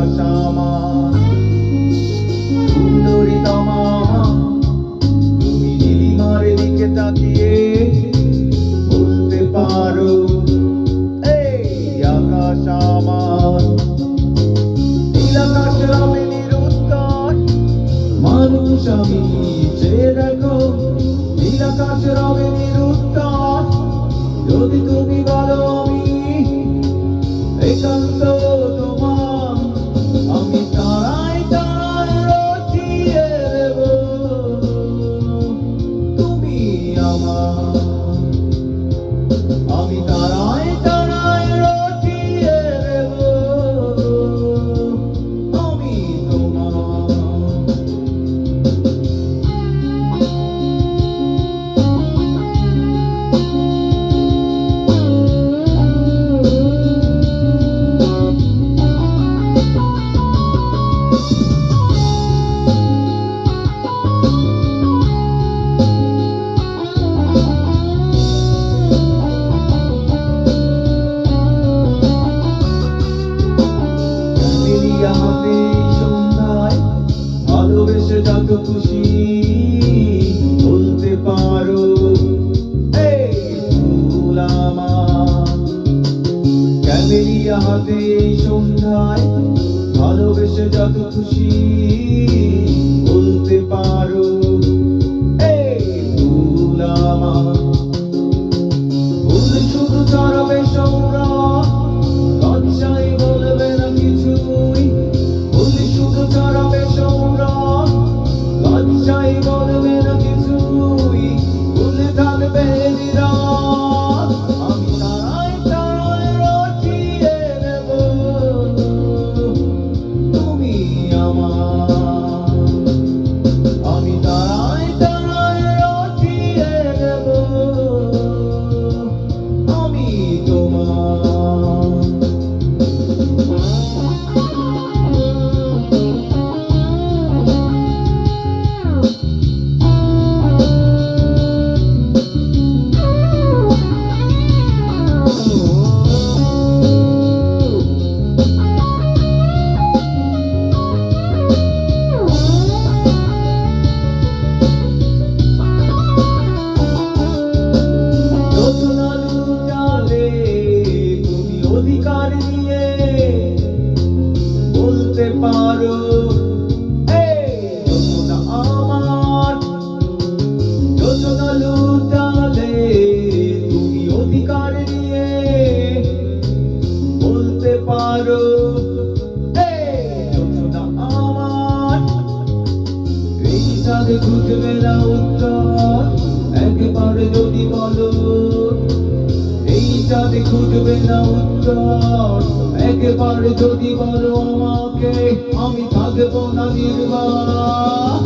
আকাশ আমার সুন্দরী তমা, তুমি নীলিমার দিকে তাকিয়ে বলতে পারো এই আকাশ আমার। নীল আকাশ রবে নিরুত্তর, মানুষ আমি চেয়ে দেখো। নীল আকাশ রবে নিরুত্তর, যদি তুমি বলো আমি একান্ত তোমার। আমি তারায় তারায় রচিয়ে দেব তুমি আমার। আমি তারায় তারায় রচিয়ে দেব আমি তোমার। আমাকে সন্ধ্যায় ভালোবেসে যত খুশি বলতে পারো এই ফুল আমার। ক্যামেলিয়া হাতে সন্ধ্যায় ভালোবেসে যত খুশি বলতে পারো এই ফুল আমার। ফুল শুধু চড়াবে সৌরভ, লজ্জায় বলবে না কিছুই। ফুল শুধু চড়াবে সৌরভ, লজ্জায় বলবে না কিছুই। ফুল থাকবে নীরব, আমি তারায় তারায় রচিয়ে দেব তুমি আমার। আমি তারায় তারায় রচিয়ে দেব আমি তোমার। অধিকার নিয়ে বলতে পারো এই যোজনা আমার। যোজনা লুটালে তুমি অধিকার নিয়ে বলতে পারো এই যোজনা আমার। এই চাঁদে খুঁজবে না উত্তর একেবারে যদি বলো। এই চাঁদে খুঁজবে না উত্তর একেবারে যদি বলো আমাকে। আমি থাকবো না নির্বাক।